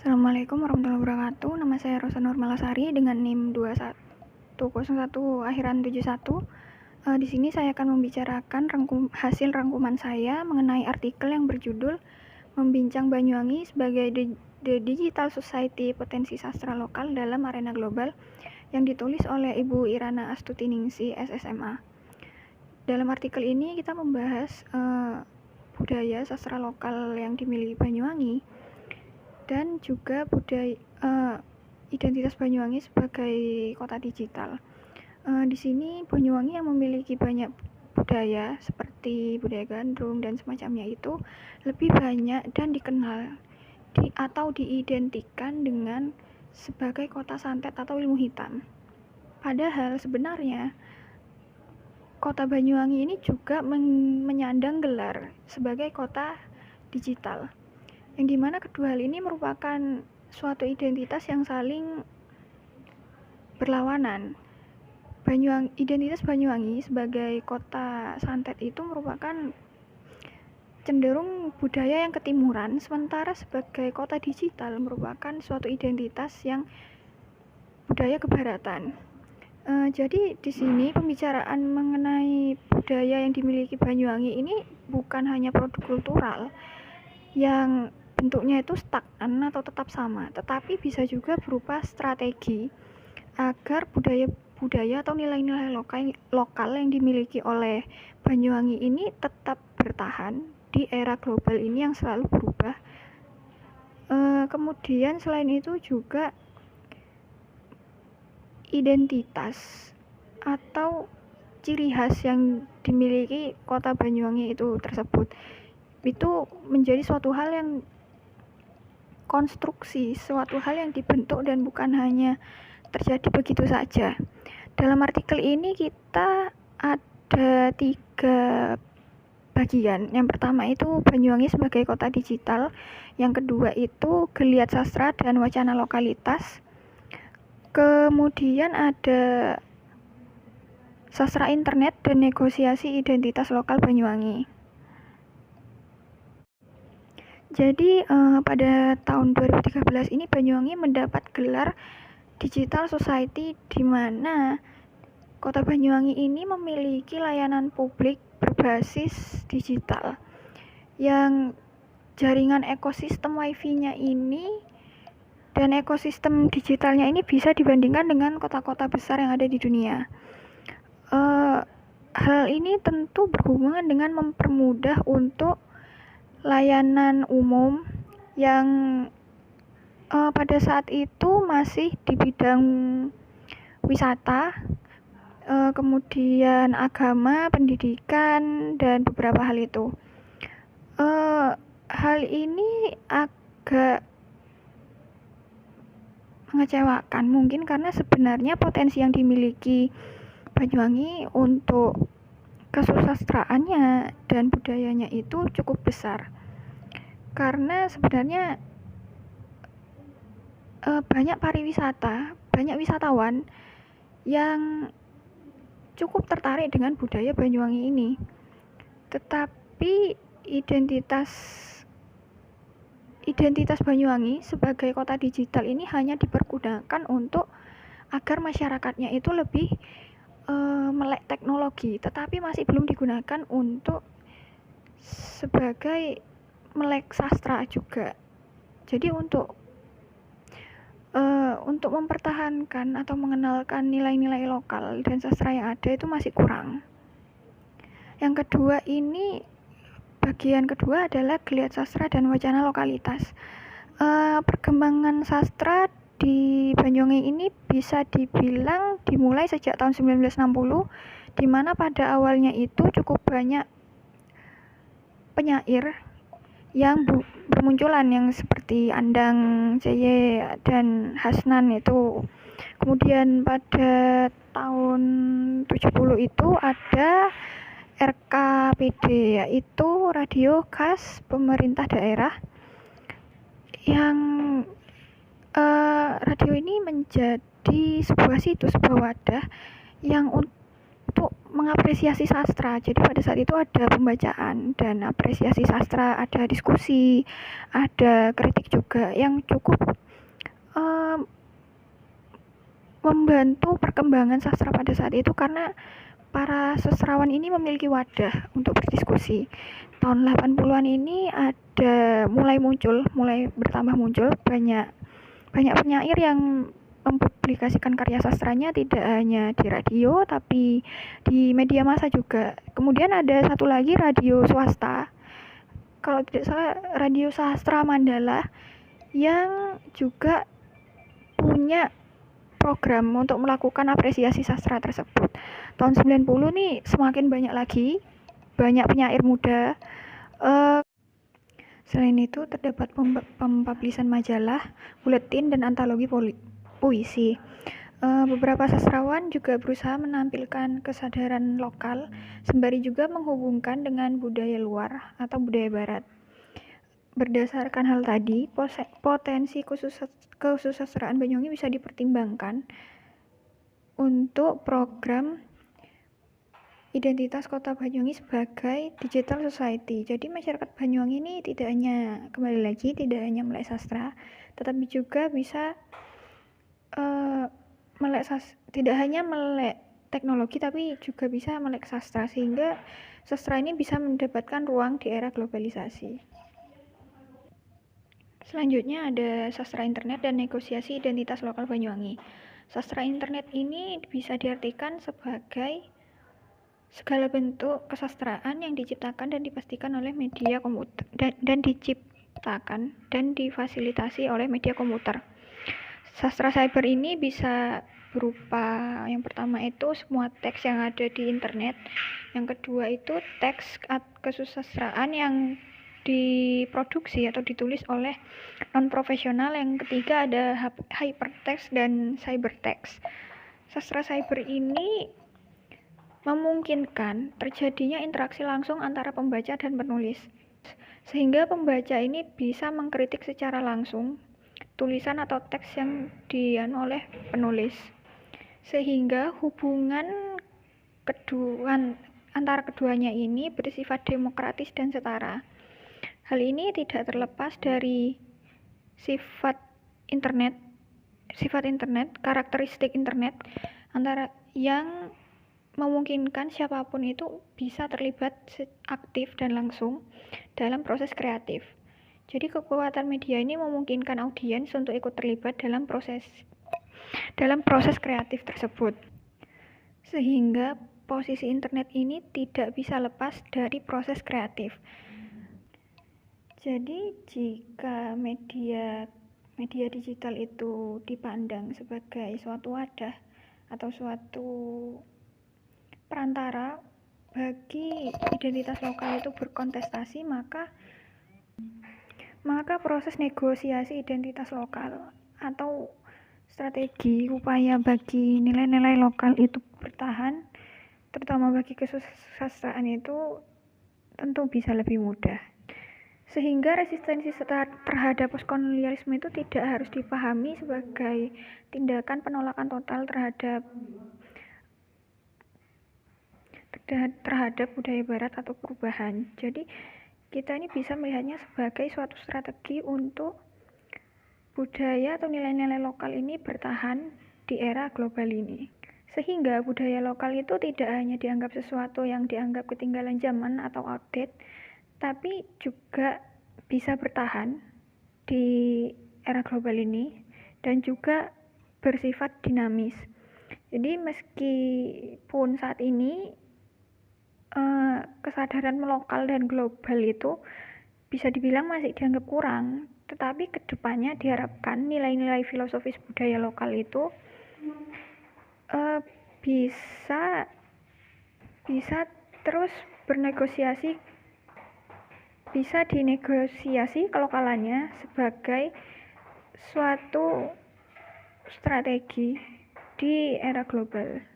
Assalamualaikum warahmatullahi wabarakatuh. Nama saya Rosa Nurmalasari dengan NIM 2101 akhiran 71. Di sini saya akan membicarakan hasil rangkuman saya mengenai artikel yang berjudul Membincang Banyuwangi sebagai The Digital Society Potensi Sastra Lokal dalam Arena Global yang ditulis oleh Ibu Irana Astuti-Ningsih, SSMA. Dalam artikel ini kita membahas budaya sastra lokal yang dimiliki Banyuwangi dan juga identitas Banyuwangi sebagai kota digital. Di sini Banyuwangi yang memiliki banyak budaya seperti budaya gandrung dan semacamnya itu lebih banyak dan dikenal atau diidentikan dengan sebagai kota santet atau ilmu hitam. Padahal sebenarnya kota Banyuwangi ini juga menyandang gelar sebagai kota digital, yang dimana kedua hal ini merupakan suatu identitas yang saling berlawanan. Identitas Banyuwangi sebagai kota santet itu merupakan cenderung budaya yang ketimuran, sementara sebagai kota digital merupakan suatu identitas yang budaya kebaratan. Jadi di sini pembicaraan mengenai budaya yang dimiliki Banyuwangi ini bukan hanya produk kultural yang bentuknya itu stagnan atau tetap sama, tetapi bisa juga berupa strategi agar budaya atau nilai-nilai lokal yang dimiliki oleh Banyuwangi ini tetap bertahan di era global ini yang selalu berubah. Kemudian selain itu juga identitas atau ciri khas yang dimiliki kota Banyuwangi itu tersebut itu menjadi suatu hal yang konstruksi, suatu hal yang dibentuk dan bukan hanya terjadi begitu saja. Dalam artikel ini kita ada 3 bagian. Yang pertama itu Banyuwangi sebagai kota digital, yang kedua itu geliat sastra dan wacana lokalitas, kemudian ada sastra internet dan negosiasi identitas lokal Banyuwangi. Jadi pada tahun 2013 ini Banyuwangi mendapat gelar Digital Society, di mana kota Banyuwangi ini memiliki layanan publik berbasis digital yang jaringan ekosistem wifi-nya ini dan ekosistem digitalnya ini bisa dibandingkan dengan kota-kota besar yang ada di dunia. Hal ini tentu berhubungan dengan mempermudah untuk layanan umum yang pada saat itu masih di bidang wisata, kemudian agama, pendidikan, dan beberapa hal itu. Hal ini agak mengecewakan mungkin karena sebenarnya potensi yang dimiliki Banyuwangi untuk kesusastraannya dan budayanya itu cukup besar, karena sebenarnya banyak wisatawan yang cukup tertarik dengan budaya Banyuwangi ini, tetapi identitas Banyuwangi sebagai kota digital ini hanya dipergunakan untuk agar masyarakatnya itu lebih melek teknologi, tetapi masih belum digunakan untuk sebagai melek sastra juga. Jadi untuk mempertahankan atau mengenalkan nilai-nilai lokal dan sastra yang ada itu masih kurang. Yang kedua ini, bagian kedua adalah geliat sastra dan wacana lokalitas. Perkembangan sastra di Banyuwangi ini bisa dibilang dimulai sejak tahun 1960, di mana pada awalnya itu cukup banyak penyair yang bermunculan yang seperti Andang, J.Y. dan Hasnan itu. Kemudian pada tahun 70 itu ada RKPD, yaitu Radio Khas Pemerintah Daerah, yang radio ini menjadi sebuah wadah yang untuk mengapresiasi sastra. Jadi pada saat itu ada pembacaan dan apresiasi sastra, ada diskusi, ada kritik juga yang cukup membantu perkembangan sastra pada saat itu karena para sastrawan ini memiliki wadah untuk berdiskusi. Tahun 80-an ini mulai bertambah muncul banyak penyair yang mempublikasikan karya sastranya tidak hanya di radio tapi di media massa juga. Kemudian ada satu lagi radio swasta, kalau tidak salah Radio Sastra Mandala, yang juga punya program untuk melakukan apresiasi sastra tersebut. Tahun 90 nih semakin banyak lagi, banyak penyair muda. Selain itu terdapat pempublisan majalah, buletin, dan antologi puisi. Beberapa sastrawan juga berusaha menampilkan kesadaran lokal, sembari juga menghubungkan dengan budaya luar atau budaya barat. Berdasarkan hal tadi, potensi kesusastraan Banyuwangi bisa dipertimbangkan untuk program identitas Kota Banyuwangi sebagai digital society. Jadi masyarakat Banyuwangi ini tidak hanya melek sastra, tetapi juga bisa tidak hanya melek teknologi, tapi juga bisa melek sastra, sehingga sastra ini bisa mendapatkan ruang di era globalisasi. Selanjutnya ada sastra internet dan negosiasi identitas lokal Banyuwangi. Sastra internet ini bisa diartikan sebagai segala bentuk kesastraan yang diciptakan dan dipastikan oleh media komputer dan difasilitasi oleh media komputer. Sastra cyber ini bisa berupa, yang pertama itu semua teks yang ada di internet, yang kedua itu teks kesusastraan yang diproduksi atau ditulis oleh non-profesional, yang ketiga ada hypertext dan cybertext. Sastra cyber ini memungkinkan terjadinya interaksi langsung antara pembaca dan penulis, sehingga pembaca ini bisa mengkritik secara langsung tulisan atau teks yang oleh penulis, sehingga hubungan antara keduanya ini bersifat demokratis dan setara. Hal ini tidak terlepas dari sifat internet, karakteristik internet antara yang memungkinkan siapapun itu bisa terlibat aktif dan langsung dalam proses kreatif. Jadi kekuatan media ini memungkinkan audiens untuk ikut terlibat dalam proses kreatif tersebut. Sehingga posisi internet ini tidak bisa lepas dari proses kreatif. Jadi jika media digital itu dipandang sebagai suatu wadah atau suatu perantara bagi identitas lokal itu berkontestasi, maka proses negosiasi identitas lokal atau strategi upaya bagi nilai-nilai lokal itu bertahan, terutama bagi kesusastraan, itu tentu bisa lebih mudah. Sehingga resistensi terhadap postkolonialisme itu tidak harus dipahami sebagai tindakan penolakan total terhadap budaya barat atau perubahan. Jadi kita ini bisa melihatnya sebagai suatu strategi untuk budaya atau nilai-nilai lokal ini bertahan di era global ini. Sehingga budaya lokal itu tidak hanya dianggap sesuatu yang dianggap ketinggalan zaman atau outdated, tapi juga bisa bertahan di era global ini dan juga bersifat dinamis. Jadi meskipun saat ini kesadaran lokal dan global itu bisa dibilang masih dianggap kurang, tetapi kedepannya diharapkan nilai-nilai filosofis budaya lokal itu bisa terus bisa dinegosiasi kelokalannya sebagai suatu strategi di era global.